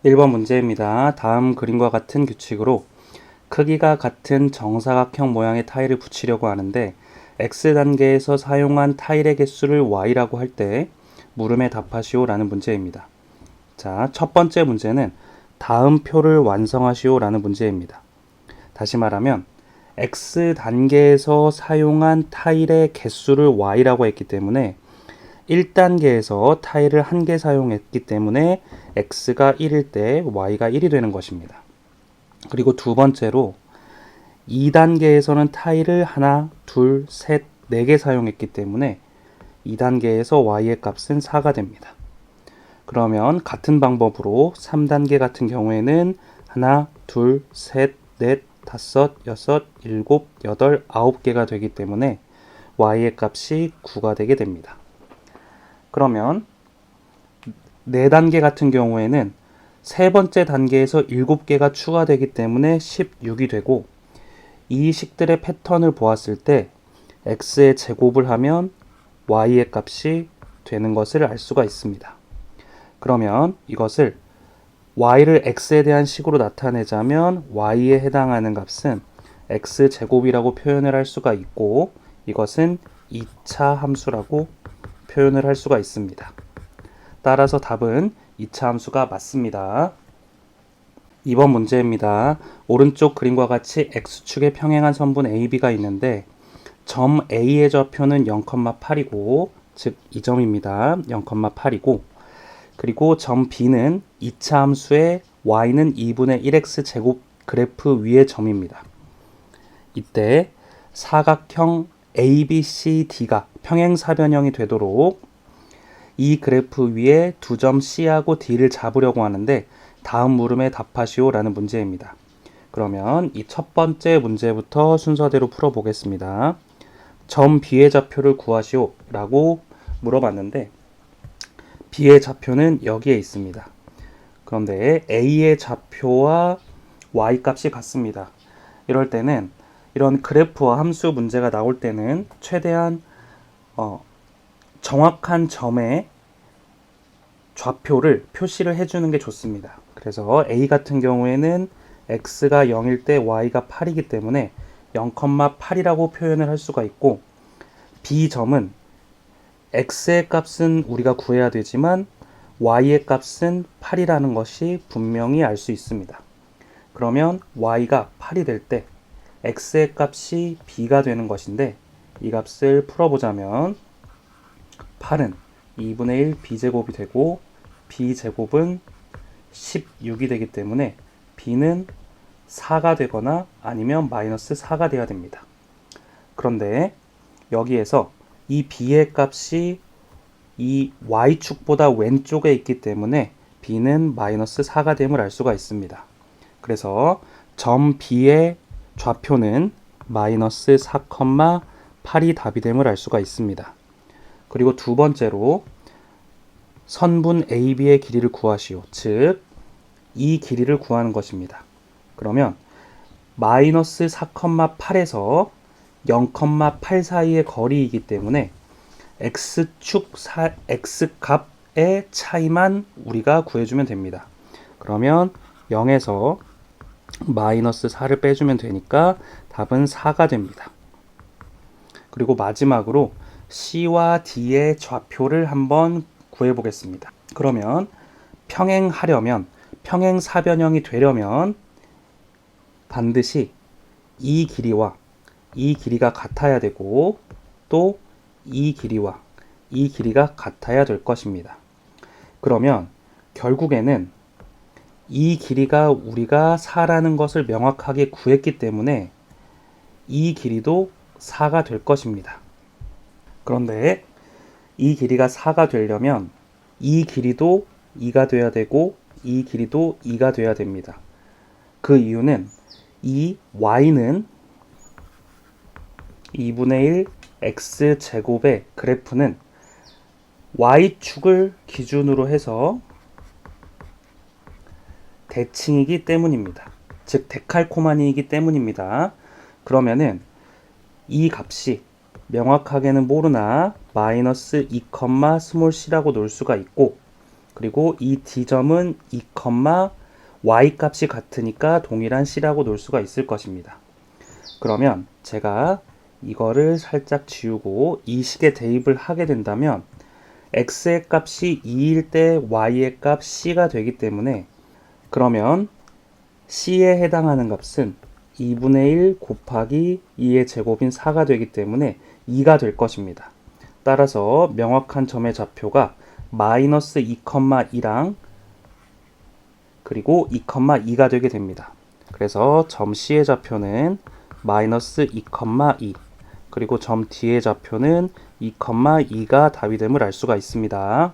1번 문제입니다. 다음 그림과 같은 규칙으로 크기가 같은 정사각형 모양의 타일을 붙이려고 하는데 X단계에서 사용한 타일의 개수를 Y라고 할 때 물음에 답하시오 라는 문제입니다. 자, 첫 번째 문제는 다음 표를 완성하시오 라는 문제입니다. 다시 말하면 X단계에서 사용한 타일의 개수를 Y라고 했기 때문에 1단계에서 타일을 1개 사용했기 때문에 x가 1일 때 y가 1이 되는 것입니다. 그리고 두 번째로 2단계에서는 타일을 하나, 둘, 셋, 4개 사용했기 때문에 2단계에서 y의 값은 4가 됩니다. 그러면 같은 방법으로 3단계 같은 경우에는 하나, 둘, 셋, 넷, 다섯, 여섯, 일곱, 여덟, 9개가 되기 때문에 y의 값이 9가 되게 됩니다. 그러면 4단계 같은 경우에는 세 번째 단계에서 7개가 추가되기 때문에 16이 되고 이 식들의 패턴을 보았을 때 x의 제곱을 하면 y의 값이 되는 것을 알 수가 있습니다. 그러면 이것을 y를 x에 대한 식으로 나타내자면 y에 해당하는 값은 x제곱이라고 표현을 할 수가 있고 이것은 2차 함수라고 표현을 할 수가 있습니다. 따라서 답은 2차 함수가 맞습니다. 2번 문제입니다. 오른쪽 그림과 같이 x축에 평행한 선분 AB가 있는데 점 A의 좌표는 0,8이고 즉 이 점입니다. 0,8이고 그리고 점 B는 2차 함수의 y는 2분의 1x 제곱 그래프 위의 점입니다. 이때 사각형 ABCD가 평행사변형이 되도록 이 그래프 위에 두 점 C하고 D를 잡으려고 하는데 다음 물음에 답하시오 라는 문제입니다. 그러면 이 첫 번째 문제부터 순서대로 풀어보겠습니다. 점 B의 좌표를 구하시오 라고 물어봤는데 B의 좌표는 여기에 있습니다. 그런데 A의 좌표와 Y 값이 같습니다. 이럴 때는 이런 그래프와 함수 문제가 나올 때는 최대한 정확한 점의 좌표를 표시를 해주는 게 좋습니다. 그래서 A 같은 경우에는 x가 0일 때 y가 8이기 때문에 0,8이라고 표현을 할 수가 있고 B 점은 x의 값은 우리가 구해야 되지만 y의 값은 8이라는 것이 분명히 알 수 있습니다. 그러면 y가 8이 될 때 x의 값이 b가 되는 것인데 이 값을 풀어보자면 8은 2분의 1 b제곱이 되고 b제곱은 16이 되기 때문에 b는 4가 되거나 아니면 마이너스 4가 돼야 됩니다. 그런데 여기에서 이 b의 값이 이 y축보다 왼쪽에 있기 때문에 b는 마이너스 4가 됨을 알 수가 있습니다. 그래서 점 b의 좌표는 마이너스 4,8이 답이 됨을 알 수가 있습니다. 그리고 두 번째로 선분 AB의 길이를 구하시오. 즉, 이 길이를 구하는 것입니다. 그러면 마이너스 4,8에서 0,8 사이의 거리이기 때문에 X축 X값의 차이만 우리가 구해주면 됩니다. 그러면 0에서 마이너스 4를 빼주면 되니까 답은 4가 됩니다. 그리고 마지막으로 C와 D의 좌표를 한번 구해보겠습니다. 그러면 평행하려면 평행사변형이 되려면 반드시 이 길이와 이 길이가 같아야 되고 또 이 길이와 이 길이가 같아야 될 것입니다. 그러면 결국에는 이 길이가 우리가 4라는 것을 명확하게 구했기 때문에 이 길이도 4가 될 것입니다. 그런데 이 길이가 4가 되려면 이 길이도 2가 돼야 되고 이 길이도 2가 돼야 됩니다. 그 이유는 이 y는 2분의 1 x제곱의 그래프는 y축을 기준으로 해서 대칭이기 때문입니다. 즉 데칼코마니이기 때문입니다. 그러면은 이 값이 명확하게는 모르나 마이너스 2, 스몰 c라고 놓을 수가 있고 그리고 이 D점은 2, y 값이 같으니까 동일한 C라고 놓을 수가 있을 것입니다. 그러면 제가 이거를 살짝 지우고 이 식에 대입을 하게 된다면 x의 값이 2일 때 y의 값 c가 되기 때문에 그러면 c에 해당하는 값은 2분의 1 곱하기 2의 제곱인 4가 되기 때문에 2가 될 것입니다. 따라서 명확한 점의 좌표가 마이너스 2,2랑 그리고 2,2가 되게 됩니다. 그래서 점 C의 좌표는 마이너스 2,2 그리고 점 D의 좌표는 2,2가 답이 됨을 알 수가 있습니다.